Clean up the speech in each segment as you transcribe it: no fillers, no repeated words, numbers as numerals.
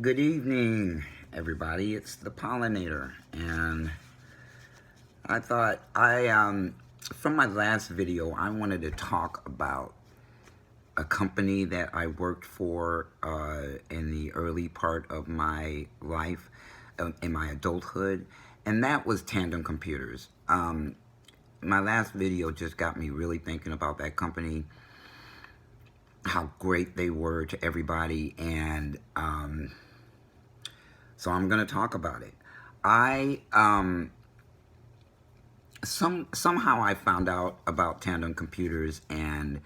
Good evening, everybody. It's the pollinator, and I thought from my last video, I wanted to talk about a company that I worked for in the early part of my life, in my adulthood, and that was Tandem Computers. My last video just got me really thinking about that company, how great they were to everybody, and so I'm going to talk about it. Somehow I found out about Tandem Computers, and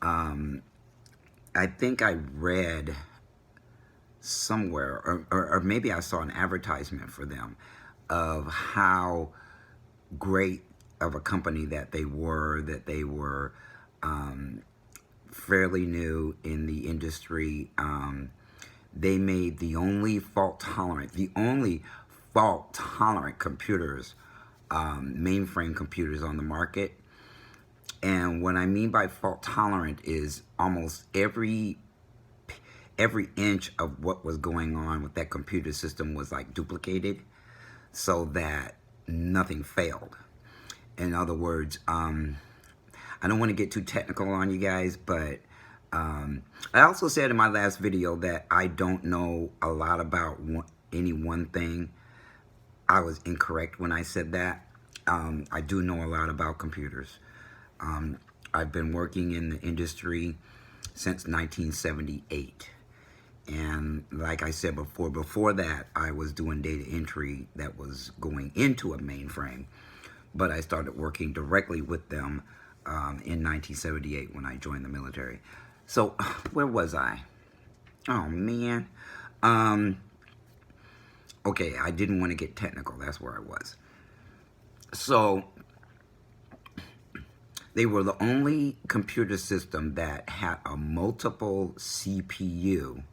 I think I read somewhere, or maybe I saw an advertisement for them of how great of a company that they were, fairly new in the industry. They made the only fault-tolerant computers, mainframe computers on the market. And what I mean by fault-tolerant is almost every inch of what was going on with that computer system was like duplicated so that nothing failed. In other words, I don't want to get too technical on you guys, but I also said in my last video that I don't know a lot about any one thing. I was incorrect when I said that. I do know a lot about computers. I've been working in the industry since 1978. And like I said before that, I was doing data entry that was going into a mainframe. But I started working directly with them in 1978 when I joined the military. So where was I? Oh man. Okay, I didn't want to get technical. That's where I was. So they were the only computer system that had a multiple CPU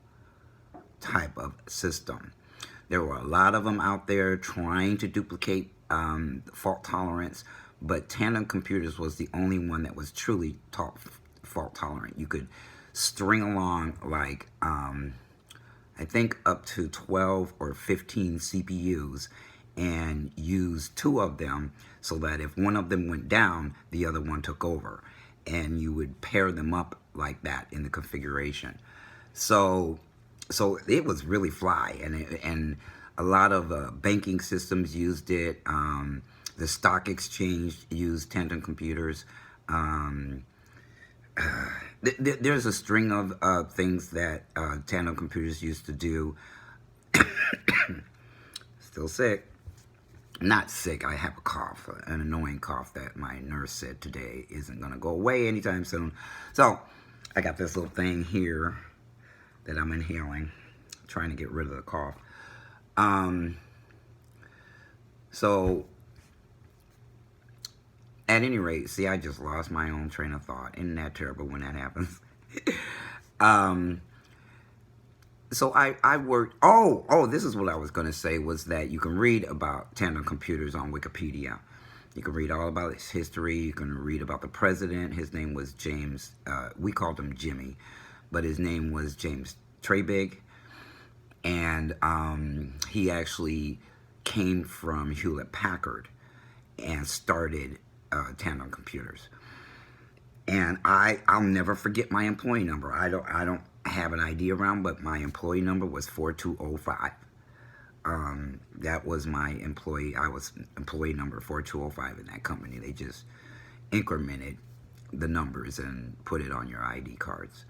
type of system. There were a lot of them out there trying to duplicate fault tolerance, but Tandem Computers was the only one that was truly fault tolerant. You could string along like I think up to 12 or 15 CPUs and use 2 of them so that if one of them went down, the other one took over, and you would pair them up like that in the configuration. So it was really fly, and a lot of banking systems used it. The stock exchange used Tandem Computers. There's a string of things that Tandem Computers used to do. Still sick. Not sick, I have a cough, an annoying cough that my nurse said today isn't going to go away anytime soon. So I got this little thing here that I'm inhaling, trying to get rid of the cough. So at any rate, see, I just lost my own train of thought. Isn't that terrible when that happens? So I worked, this is what I was going to say, was that you can read about Tandem Computers on Wikipedia. You can read all about its history. You can read about the president. His name was James, we called him Jimmy, but his name was James Trebig. And he actually came from Hewlett-Packard and started Tandem Computers. And I'll never forget my employee number. I don't have an ID around, but my employee number was 4205. That was my employee. I was employee number 4205 in that company. They just incremented the numbers and put it on your ID cards.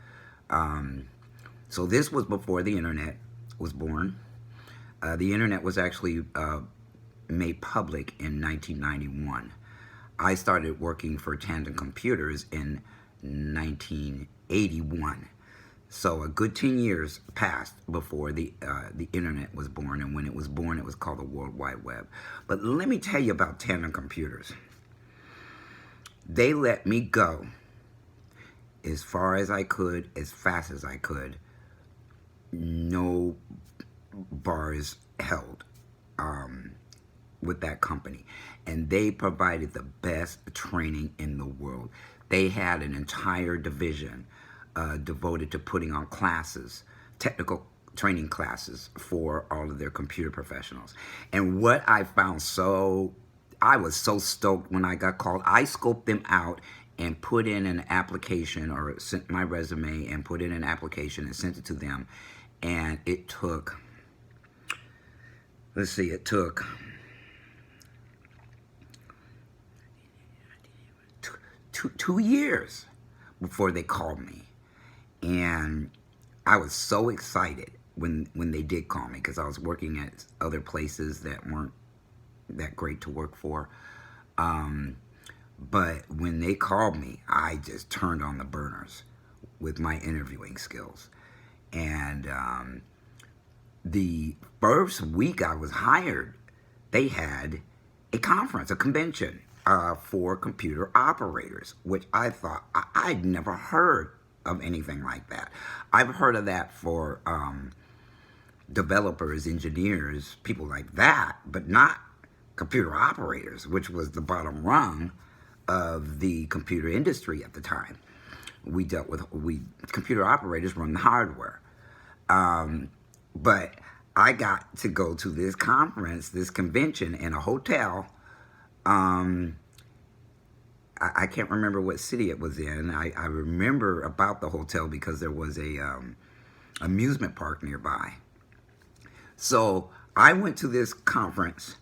So this was before the internet was born. The internet was actually made public in 1991. I started working for Tandem Computers in 1981. So a good 10 years passed before the internet was born, and when it was born, it was called the World Wide Web. But let me tell you about Tandem Computers. They let me go as far as I could, as fast as I could. No bars held with that company. And they provided the best training in the world. They had an entire division devoted to putting on classes, technical training classes for all of their computer professionals. And what I found I was so stoked when I got called. I scoped them out and put in an application, or sent my resume and put in an application and sent it to them. And it took, let's see, it took 2 years before they called me. And I was so excited when they did call me, because I was working at other places that weren't that great to work for. But when they called me, I just turned on the burners with my interviewing skills. And the first week I was hired, they had a conference, a convention for computer operators, which I thought, I'd never heard of anything like that. I've heard of that for developers, engineers, people like that, but not computer operators, which was the bottom rung of the computer industry at the time. Computer operators run the hardware. But I got to go to this conference, this convention, in a hotel. I can't remember what city it was in. I remember about the hotel because there was a amusement park nearby. So I went to this conference.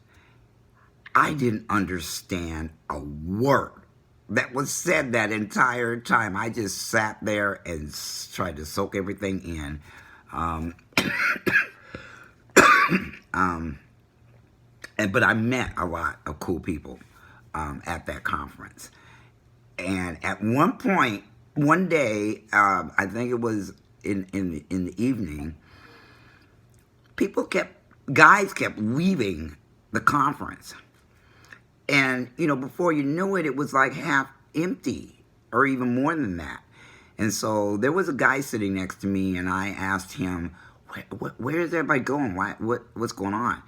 I didn't understand a word that was said that entire time. I just sat there and tried to soak everything in. But I met a lot of cool people at that conference. And at one point, one day, I think it was in the evening, guys kept leaving the conference. And, before you knew it, it was like half empty, or even more than that. And so there was a guy sitting next to me, and I asked him, where is everybody going? What's going on?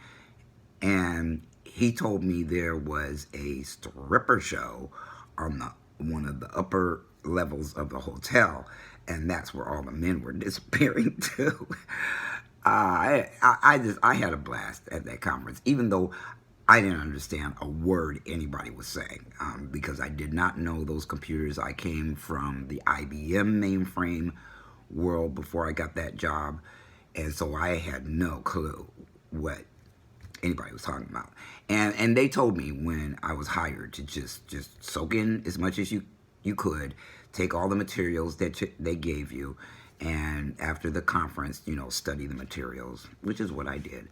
And he told me there was a stripper show on one of the upper levels of the hotel, and that's where all the men were disappearing to. I had a blast at that conference, even though I didn't understand a word anybody was saying, because I did not know those computers. I came from the IBM mainframe world before I got that job, and so I had no clue what anybody was talking about. And they told me when I was hired to just soak in as much as you could, take all the materials that they gave you, and after the conference, study the materials, which is what I did.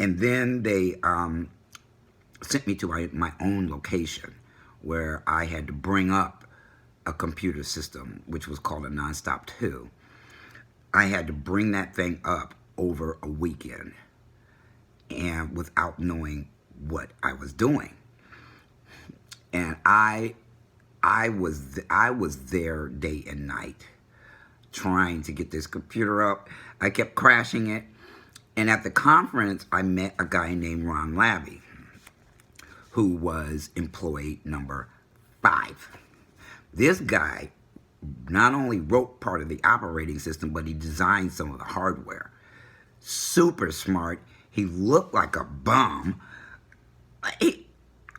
And then they sent me to my own location, where I had to bring up a computer system, which was called a Nonstop 2. I had to bring that thing up over a weekend, and without knowing what I was doing. And I was there day and night trying to get this computer up. I kept crashing it. And at the conference, I met a guy named Ron Labby, who was employee number 5. This guy not only wrote part of the operating system, but he designed some of the hardware. Super smart. He looked like a bum.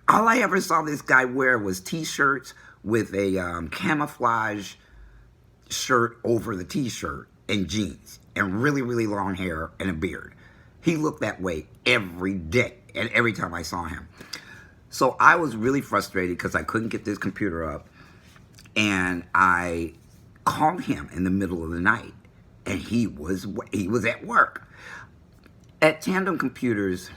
All I ever saw this guy wear was t-shirts with a camouflage shirt over the t-shirt and jeans, and really, really long hair and a beard. He looked that way every day and every time I saw him. So I was really frustrated because I couldn't get this computer up, and I called him in the middle of the night, and he was at work. At Tandem Computers,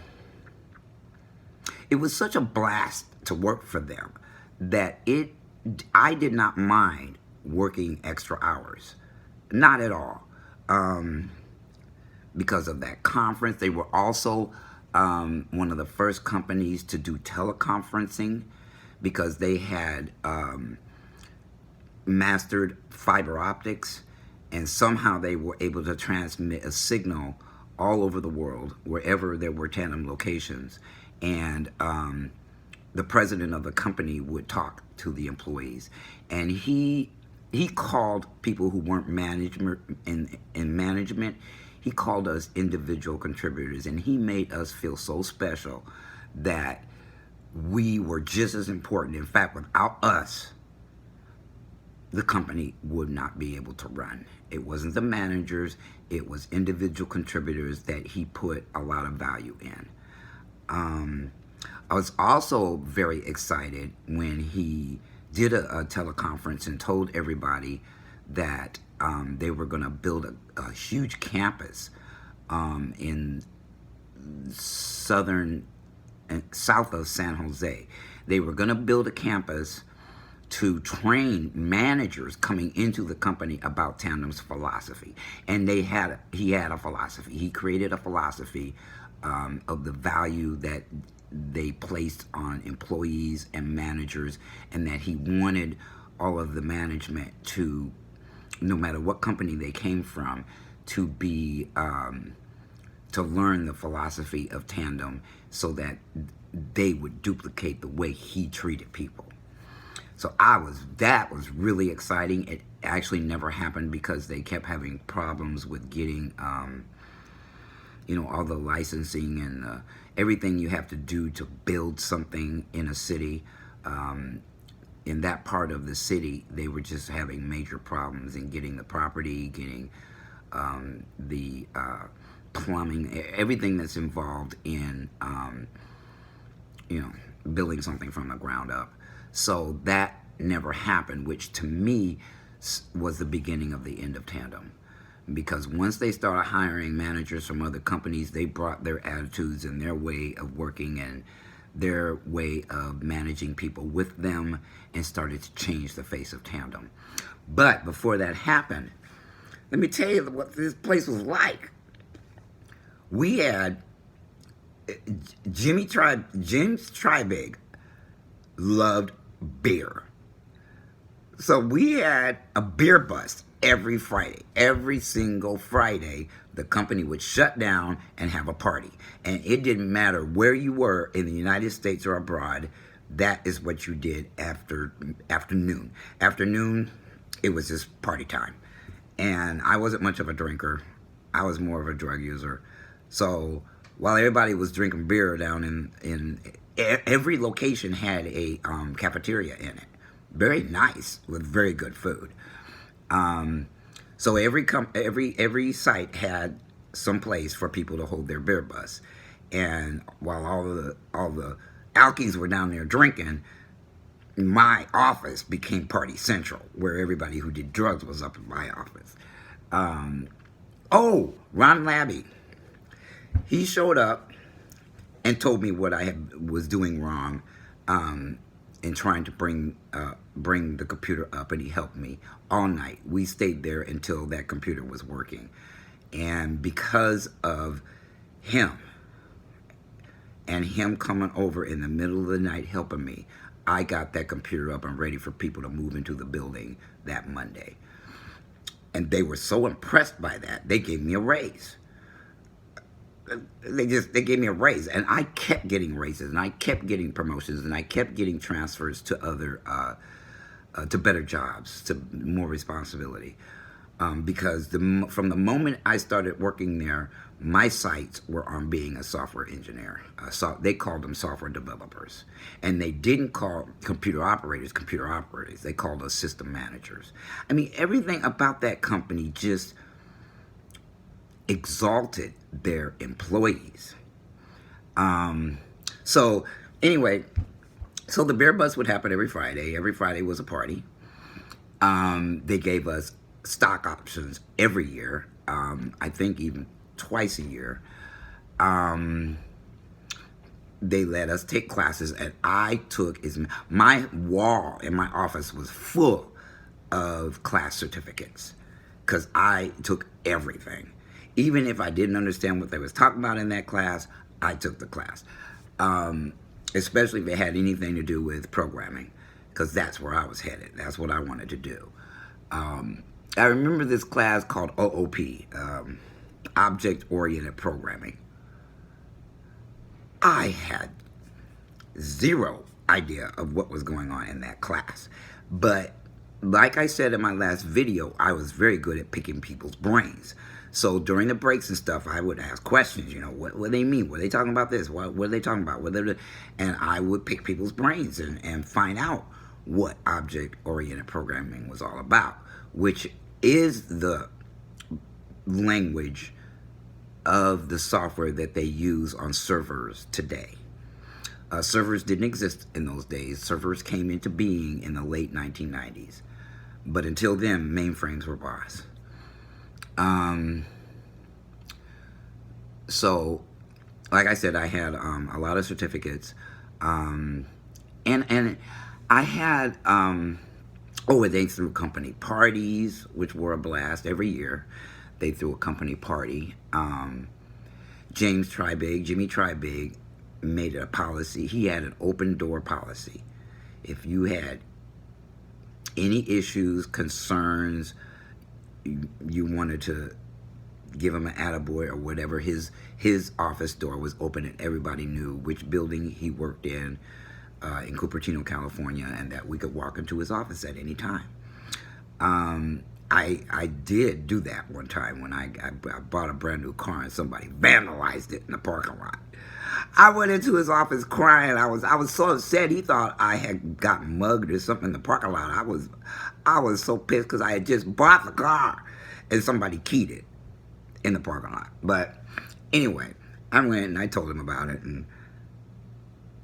it was such a blast to work for them that I did not mind working extra hours. Not at all. Because of that conference. They were also one of the first companies to do teleconferencing, because they had mastered fiber optics, and somehow they were able to transmit a signal all over the world, wherever there were Tandem locations. And the president of the company would talk to the employees, and he called people who weren't in management. He called us individual contributors, and he made us feel so special that we were just as important. In fact, without us, the company would not be able to run. It wasn't the managers, it was individual contributors that he put a lot of value in. I was also very excited when he did a teleconference and told everybody that they were going to build a huge campus in southern and south of San Jose. They were going to build a campus to train managers coming into the company about Tandem's philosophy. And he had a philosophy. He created a philosophy of the value that they placed on employees and managers, and that he wanted all of the management to, no matter what company they came from, to be to learn the philosophy of Tandem so that they would duplicate the way he treated people. So that was really exciting. It actually never happened because they kept having problems with getting all the licensing and everything you have to do to build something in a city. In that part of the city, they were just having major problems in getting the property, getting the plumbing, everything that's involved in building something from the ground up. So that never happened, which to me was the beginning of the end of Tandem. Because once they started hiring managers from other companies, they brought their attitudes and their way of working and their way of managing people with them and started to change the face of Tandem. But before that happened, let me tell you what this place was like. We had James Tribig loved beer. So we had a beer bust every Friday. Every single Friday, the company would shut down and have a party. And it didn't matter where you were in the United States or abroad, that is what you did after noon. After noon, it was just party time. And I wasn't much of a drinker. I was more of a drug user. So while everybody was drinking beer down in every location had a cafeteria in it. Very nice, with very good food. So every site had some place for people to hold their beer bus. And while all the alkies were down there drinking, my office became party central, where everybody who did drugs was up in my office. Ron Labby. He showed up and told me what I was doing wrong in trying to bring the computer up, and he helped me all night. We stayed there until that computer was working. And because of him, and him coming over in the middle of the night helping me, I got that computer up and ready for people to move into the building that Monday. And they were so impressed by that, they gave me a raise. They gave me a raise, and I kept getting raises, and I kept getting promotions, and I kept getting transfers to other, to better jobs, to more responsibility. Because from the moment I started working there, my sights were on being a software engineer. They called them software developers, and they didn't call computer operators. They called us system managers. I mean, everything about that company just exalted their employees. So anyway, so the beer bus would happen every Friday. Every Friday was a party. They gave us stock options every year. I think even twice a year. They let us take classes, and I took my wall in my office was full of class certificates because I took everything. Even if I didn't understand what they was talking about in that class, I took the class. Especially if it had anything to do with programming, because that's where I was headed. That's what I wanted to do. I remember this class called OOP, Object-Oriented Programming. I had zero idea of what was going on in that class. But like I said in my last video, I was very good at picking people's brains. So during the breaks and stuff, I would ask questions. What do they mean? What are they talking about this? What are they talking about? And I would pick people's brains and find out what object-oriented programming was all about, which is the language of the software that they use on servers today. Servers didn't exist in those days. Servers came into being in the late 1990s. But until then, mainframes were boss. So, like I said, I had a lot of certificates. And I had, they threw company parties, which were a blast every year. They threw a company party. Jimmy Trybig, made it a policy. He had an open door policy. If you had any issues, concerns, you wanted to give him an attaboy or whatever, his office door was open and everybody knew which building he worked in Cupertino, California, and that we could walk into his office at any time. I did do that one time when I bought a brand new car and somebody vandalized it in the parking lot. I went into his office crying. I was so upset. He thought I had gotten mugged or something in the parking lot. I was so pissed because I had just bought the car and somebody keyed it in the parking lot. But anyway, I went and I told him about it, and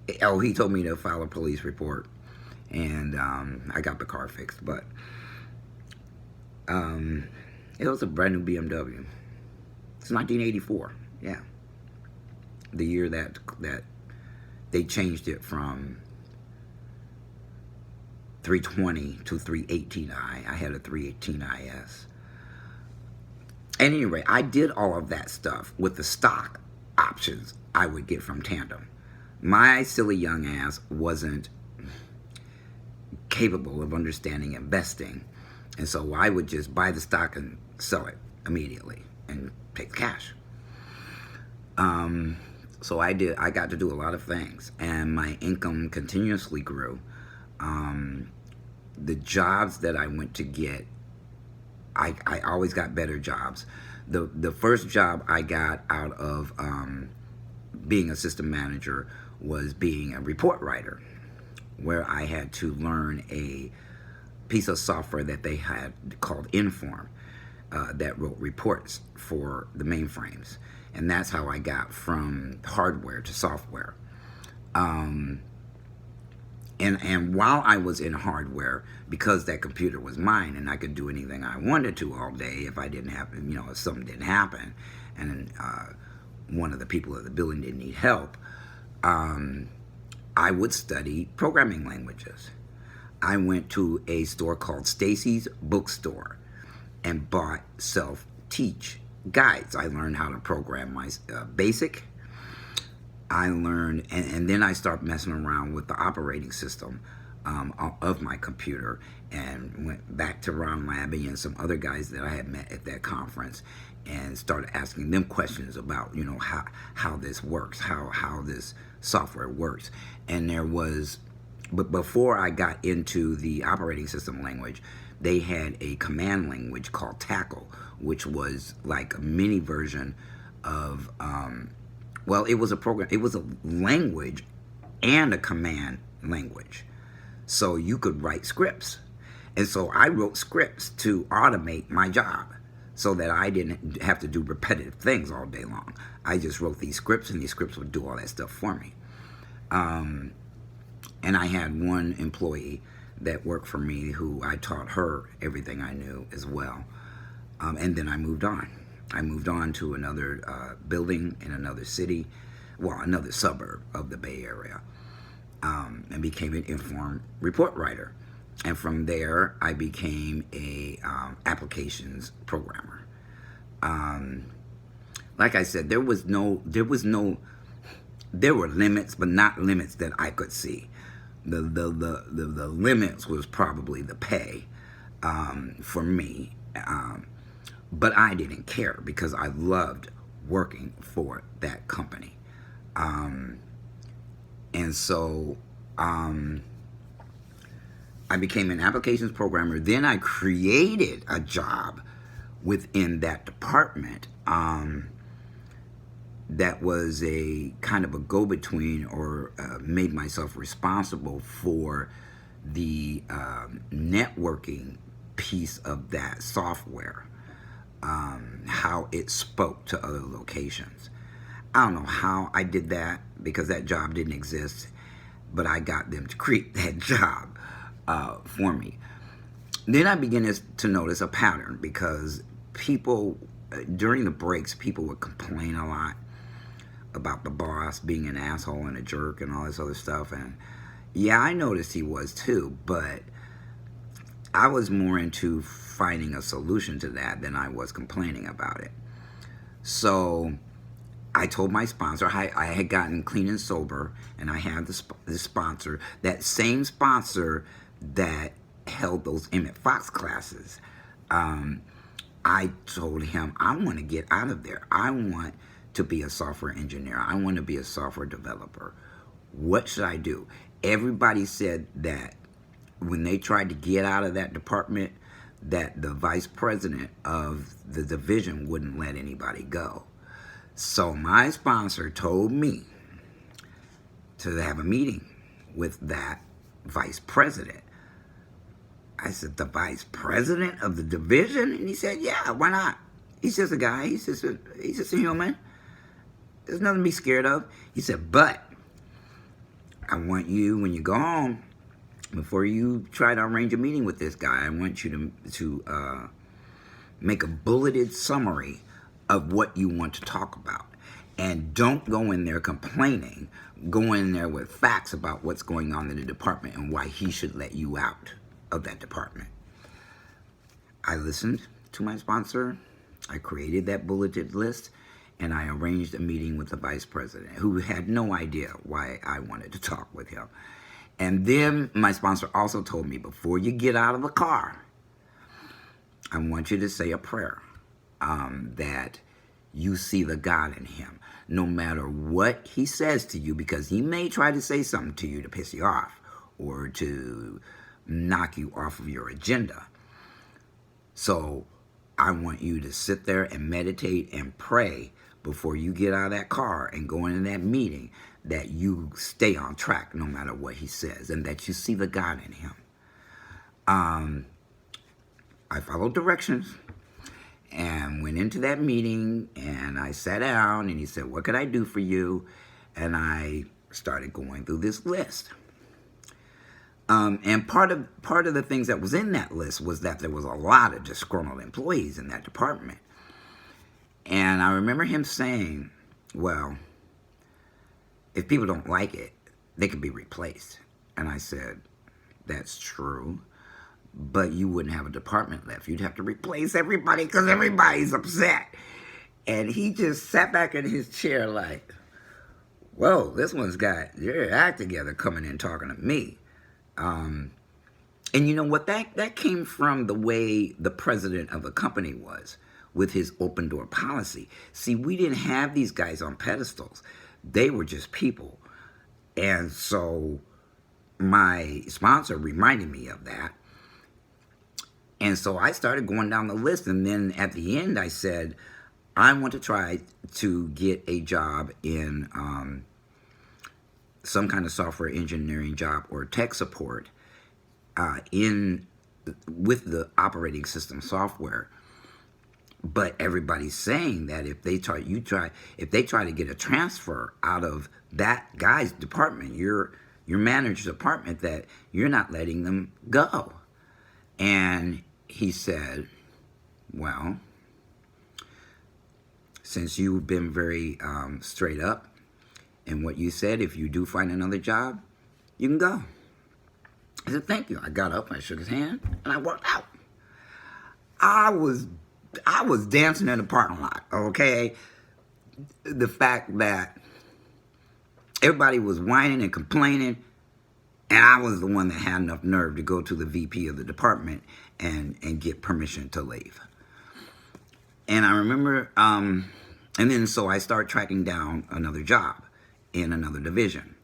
he told me to file a police report, and I got the car fixed. But it was a brand new BMW. It's 1984. Yeah. The year that they changed it from 320 to 318i. I had a 318IS. And anyway, I did all of that stuff with the stock options I would get from Tandem. My silly young ass wasn't capable of understanding investing, and so I would just buy the stock and sell it immediately and take cash. So I got to do a lot of things, and my income continuously grew. The jobs that I went to get, I always got better jobs. The first job I got out of being a system manager was being a report writer, where I had to learn a piece of software that they had called Inform that wrote reports for the mainframes. And that's how I got from hardware to software. And while I was in hardware, because that computer was mine and I could do anything I wanted to all day if I didn't have, if something didn't happen, and one of the people of the building didn't need help, I would study programming languages. I went to a store called Stacy's Bookstore and bought self-teach guides. I learned how to program my BASIC. I learned, and then I started messing around with the operating system of my computer, and went back to Ron Labby and some other guys that I had met at that conference, and started asking them questions about how this works, how this software works. And but before I got into the operating system language, they had a command language called Tackle, which was like a mini version of, it was a program, it was a language and a command language. So you could write scripts. And so I wrote scripts to automate my job so that I didn't have to do repetitive things all day long. I just wrote these scripts, and these scripts would do all that stuff for me. And I had one employee that worked for me who I taught her everything I knew as well. And then I moved on. I moved on to another building in another city, another suburb of the Bay Area, and became an Inform report writer. And from there, I became a applications programmer. Like I said, there were limits, but not limits that I could see. The limits was probably the pay for me, but I didn't care because I loved working for that company, and so I became an applications programmer. Then I created a job within that department. That was a kind of a go-between, or made myself responsible for the networking piece of that software, how it spoke to other locations. I don't know how I did that, because that job didn't exist, but I got them to create that job for me. Then I began to notice a pattern, because people, during the breaks, people would complain a lot about the boss being an asshole and a jerk and all this other stuff. And yeah, I noticed he was too, but I was more into finding a solution to that than I was complaining about it. So I told my sponsor, I had gotten clean and sober, and I had the sponsor, that same sponsor that held those Emmett Fox classes. I told him, I want to get out of there. I want to be a software engineer. I want to be a software developer. What should I do? Everybody said that when they tried to get out of that department, that the vice president of the division wouldn't let anybody go. So my sponsor told me to have a meeting with that vice president. I said, the vice president of the division? And he said, yeah, why not? He's just a guy. He's just a human. There's nothing to be scared of. He said, but I want you, when you go home, before you try to arrange a meeting with this guy, I want you to make a bulleted summary of what you want to talk about. And don't go in there complaining. Go in there with facts about what's going on in the department and why he should let you out of that department. I listened to my sponsor. I created that bulleted list, and I arranged a meeting with the vice president, who had no idea why I wanted to talk with him. And then my sponsor also told me, before you get out of the car, I want you to say a prayer that you see the God in him, no matter what he says to you, because he may try to say something to you to piss you off or to knock you off of your agenda. So I want you to sit there and meditate and pray before you get out of that car and go into that meeting, that you stay on track no matter what he says, and that you see the God in him. I followed directions and went into that meeting, and I sat down, and he said, what could I do for you? And I started going through this list. And part of the things that was in that list was that there was a lot of disgruntled employees in that department. And I remember him saying, well, if people don't like it, they can be replaced. And I said, that's true, but you wouldn't have a department left. You'd have to replace everybody because everybody's upset. And he just sat back in his chair like, whoa, this one's got your act together, coming in talking to me. And you know what? That came from the way the president of the company was with his open door policy. See, we didn't have these guys on pedestals. They were just people. And so my sponsor reminded me of that. And so I started going down the list. And then at the end, I said, I want to try to get a job in some kind of software engineering job or tech support with the operating system software. But everybody's saying that if they try to get a transfer out of that guy's department, your manager's department, that you're not letting them go. And he said, well, since you've been very straight up in what you said, if you do find another job, you can go. I said, thank you. I got up, I shook his hand, and I walked out. I was dancing in the parking lot, okay? The fact that everybody was whining and complaining, and I was the one that had enough nerve to go to the VP of the department and get permission to leave. And I remember, and then so I start tracking down another job in another division.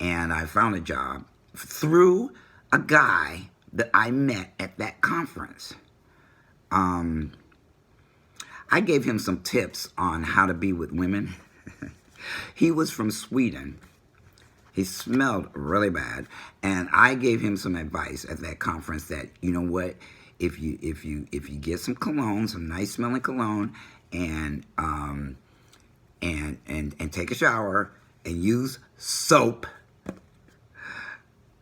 And I found a job through a guy that I met at that conference. I gave him some tips on how to be with women. He was from Sweden. He smelled really bad, and I gave him some advice at that conference that, you know what, if you get some cologne, some nice smelling cologne, and and take a shower and use soap,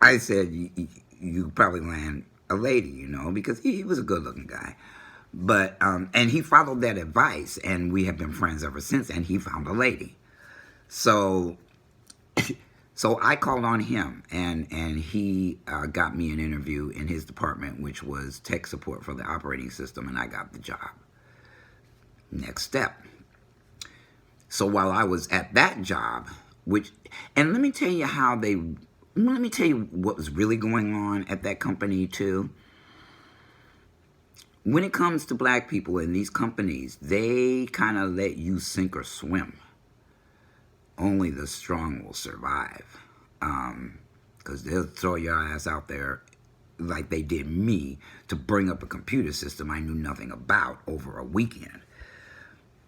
I said you probably land a lady, you know, because he was a good looking guy. But and he followed that advice, and we have been friends ever since. And he found a lady, so so I called on him, and he got me an interview in his department, which was tech support for the operating system, and I got the job. Next step. So while I was at that job, and let me tell you let me tell you what was really going on at that company too. When it comes to black people in these companies, they kind of let you sink or swim. Only the strong will survive. Because they'll throw your ass out there like they did me to bring up a computer system I knew nothing about over a weekend.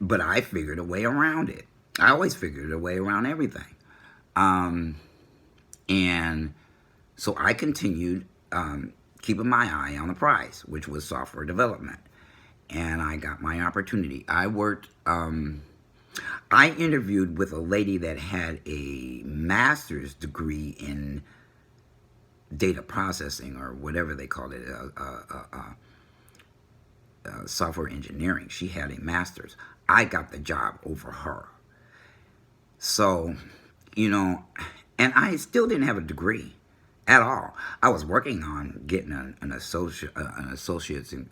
But I figured a way around it. I always figured a way around everything. And so I continued keeping my eye on the prize, which was software development. And I got my opportunity. I interviewed with a lady that had a master's degree in data processing, or whatever they called it, software engineering. She had a master's. I got the job over her. So, you know, and I still didn't have a degree at all. I was working on getting an associate's in,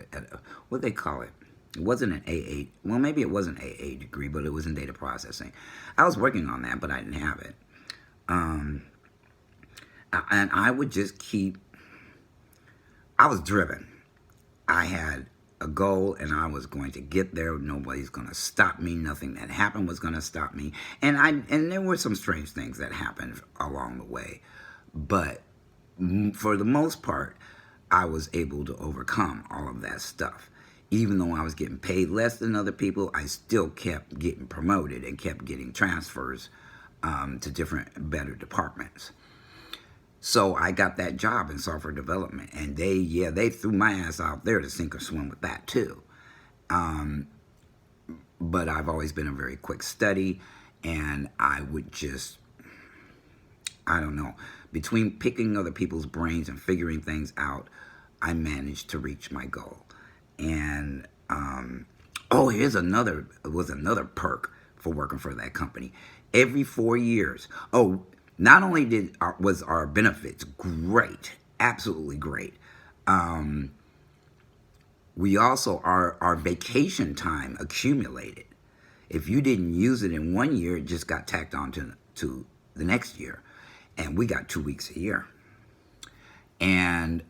what they call it. It wasn't an AA. Well, maybe it was an AA degree, but it was in data processing. I was working on that, but I didn't have it. And I would just I was driven. I had a goal, and I was going to get there. Nobody's going to stop me. Nothing that happened was going to stop me. And there were some strange things that happened along the way. But for the most part, I was able to overcome all of that stuff. Even though I was getting paid less than other people, I still kept getting promoted and kept getting transfers to different, better departments. So I got that job in software development, and they threw my ass out there to sink or swim with that too. But I've always been a very quick study, and I would just, I don't know, between picking other people's brains and figuring things out, I managed to reach my goal. And here's another perk for working for that company. Every 4 years, not only was our benefits great, absolutely great, we also, our vacation time accumulated. If you didn't use it in 1 year, it just got tacked on to the next year. And we got 2 weeks a year. And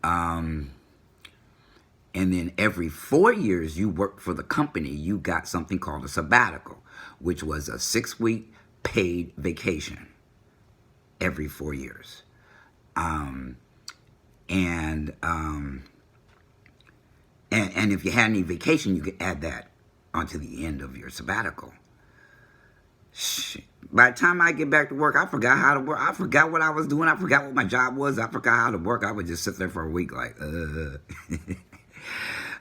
then every 4 years you worked for the company, you got something called a sabbatical, which was a 6-week paid vacation every 4 years. And if you had any vacation, you could add that onto the end of your sabbatical. By the time I get back to work, I forgot how to work. I forgot what I was doing. I forgot what my job was. I forgot how to work. I would just sit there for a week like,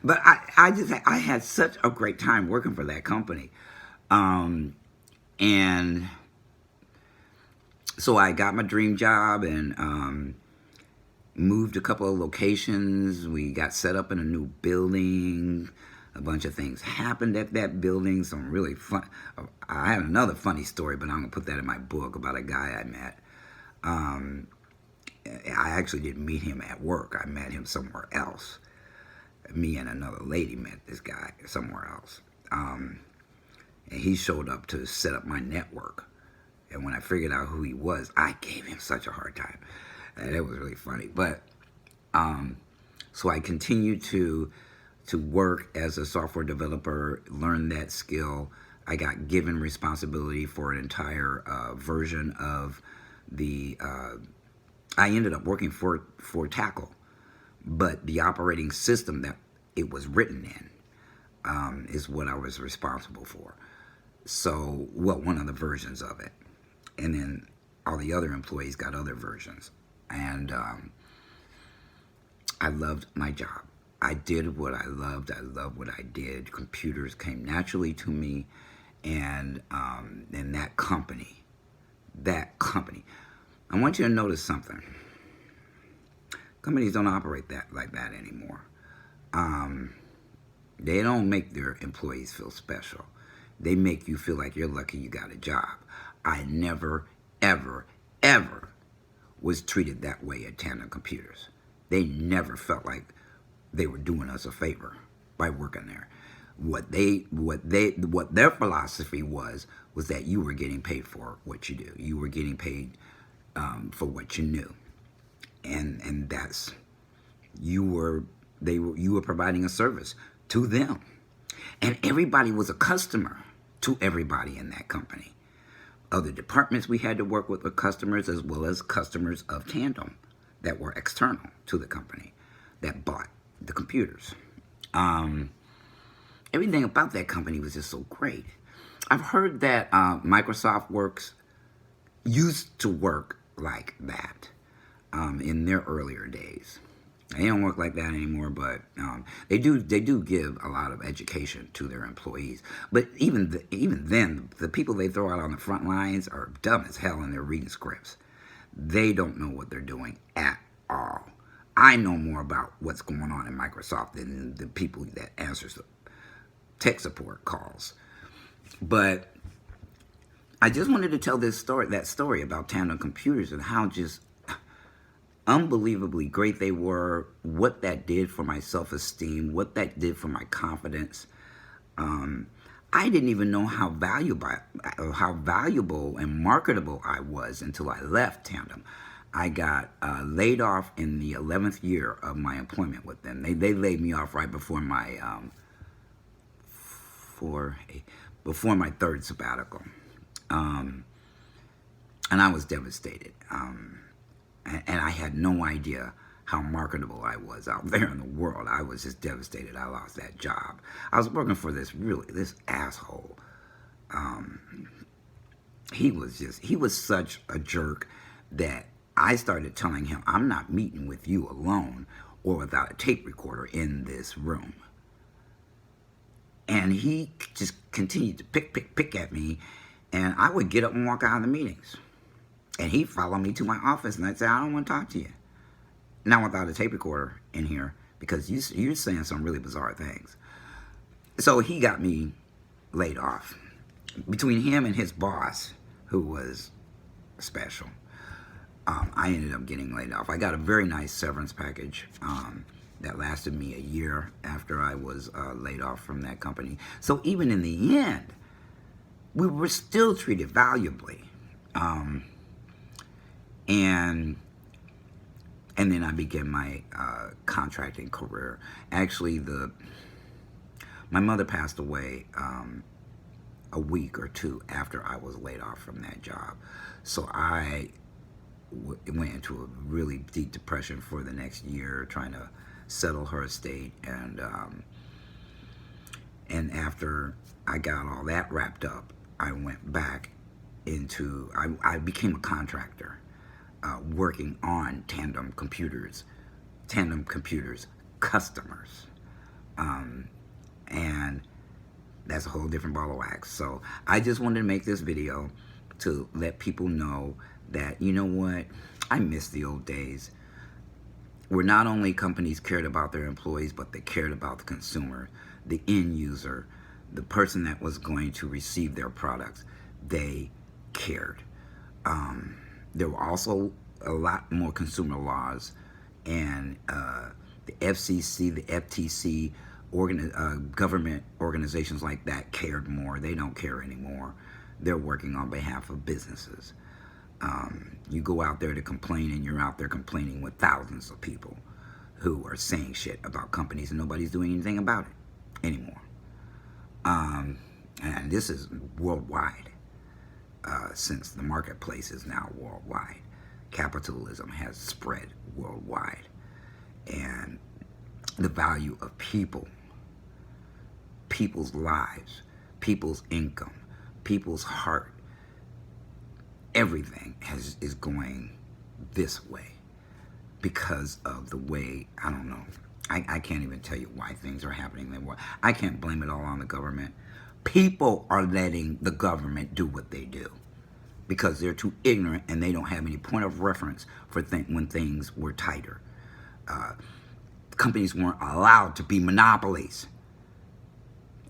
But I had such a great time working for that company. And so I got my dream job and moved a couple of locations. We got set up in a new building. A bunch of things happened at that building. Some really fun. I have another funny story, but I'm going to put that in my book about a guy I met. I actually didn't meet him at work. I met him somewhere else. Me and another lady met this guy somewhere else. And he showed up to set up my network. And when I figured out who he was, I gave him such a hard time. And it was really funny. But so I continued to work as a software developer, learn that skill. I got given responsibility for an entire version of the, I ended up working for Tackle, but the operating system that it was written in is what I was responsible for. So, well, one of the versions of it. And then all the other employees got other versions. And I loved my job. I did what I loved. I loved what I did. Computers came naturally to me. And that company, I want you to notice something. Companies don't operate like that anymore. They don't make their employees feel special. They make you feel like you're lucky you got a job. I never, ever, ever was treated that way at Tandem Computers. They never felt like they were doing us a favor by working there. What their philosophy was that you were getting paid for what you do. You were getting paid for what you knew, and that's you were providing a service to them, and everybody was a customer to everybody in that company. Other departments we had to work with were customers, as well as customers of Tandem that were external to the company that bought the computers. Everything about that company was just so great. I've heard that Microsoft used to work like that in their earlier days. They don't work like that anymore, but they do give a lot of education to their employees. But even then, the people they throw out on the front lines are dumb as hell, and they're reading scripts. They don't know what they're doing at all. I know more about what's going on in Microsoft than the people that answers the tech support calls. But I just wanted to tell that story about Tandem Computers and how just unbelievably great they were, what that did for my self-esteem, what that did for my confidence. I didn't even know how valuable and marketable I was until I left Tandem. I got laid off in the 11th year of my employment with them. They laid me off right before my before my third sabbatical, and I was devastated. And I had no idea how marketable I was out there in the world. I was just devastated I lost that job. I was working for this asshole. He was such a jerk that I started telling him, I'm not meeting with you alone or without a tape recorder in this room. And he just continued to pick at me, and I would get up and walk out of the meetings. And he'd follow me to my office, and I'd say, I don't want to talk to you. Not without a tape recorder in here, because you're saying some really bizarre things. So he got me laid off. Between him and his boss, who was special, I ended up getting laid off. I got a very nice severance package that lasted me a year after I was laid off from that company. So even in the end, we were still treated valuably. And then I began my contracting career. Actually, my mother passed away a week or two after I was laid off from that job. So I went into a really deep depression for the next year, trying to settle her estate. And after I got all that wrapped up, I went back into, I became a contractor. Working on Tandem Computers customers, and that's a whole different ball of wax. So I just wanted to make this video to let people know that, you know what, I miss the old days where not only companies cared about their employees, but they cared about the consumer, the end user, the person that was going to receive their products. They cared. There were also a lot more consumer laws, and the FCC, the FTC, government organizations like that cared more. They don't care anymore. They're working on behalf of businesses. You go out there to complain, and you're out there complaining with thousands of people who are saying shit about companies, and nobody's doing anything about it anymore. And this is worldwide. Since the marketplace is now worldwide. Capitalism has spread worldwide. And the value of people people's lives, people's income, people's heart. Everything is going this way because of the way, I don't know. I can't even tell you why things are happening. I can't blame it all on the government. People are letting the government do what they do because they're too ignorant and they don't have any point of reference for when things were tighter. Companies weren't allowed to be monopolies.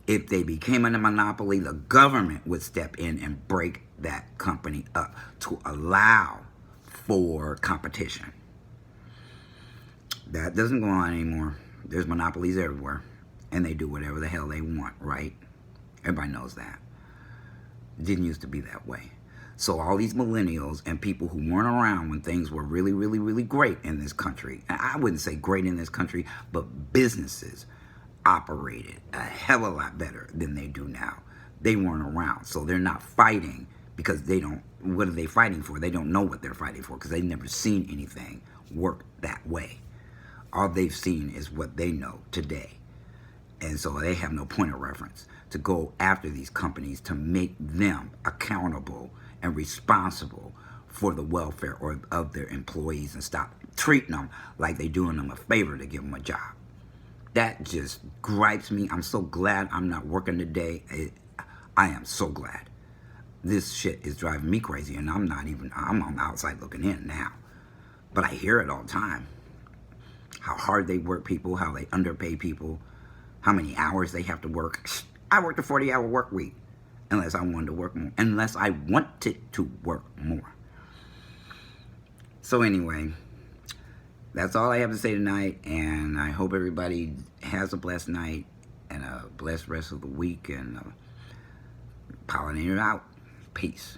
If they became a monopoly, the government would step in and break that company up to allow for competition. That doesn't go on anymore. There's monopolies everywhere, and they do whatever the hell they want, right? Everybody knows that. It didn't used to be that way. So all these millennials and people who weren't around when things were really, really, really great in this country, and I wouldn't say great in this country, but businesses operated a hell of a lot better than they do now. They weren't around, so they're not fighting because they don't. What are they fighting for? They don't know what they're fighting for because they've never seen anything work that way. All they've seen is what they know today. And so they have no point of reference to go after these companies to make them accountable and responsible for the welfare of their employees and stop treating them like they're doing them a favor to give them a job. That just gripes me. I'm so glad I'm not working today. I am so glad. This shit is driving me crazy, and I'm on the outside looking in now. But I hear it all the time. How hard they work people, how they underpay people, how many hours they have to work. I worked a 40-hour work week unless I wanted to work more, unless I wanted to work more. So anyway, that's all I have to say tonight, and I hope everybody has a blessed night and a blessed rest of the week, and pollinator out. Peace.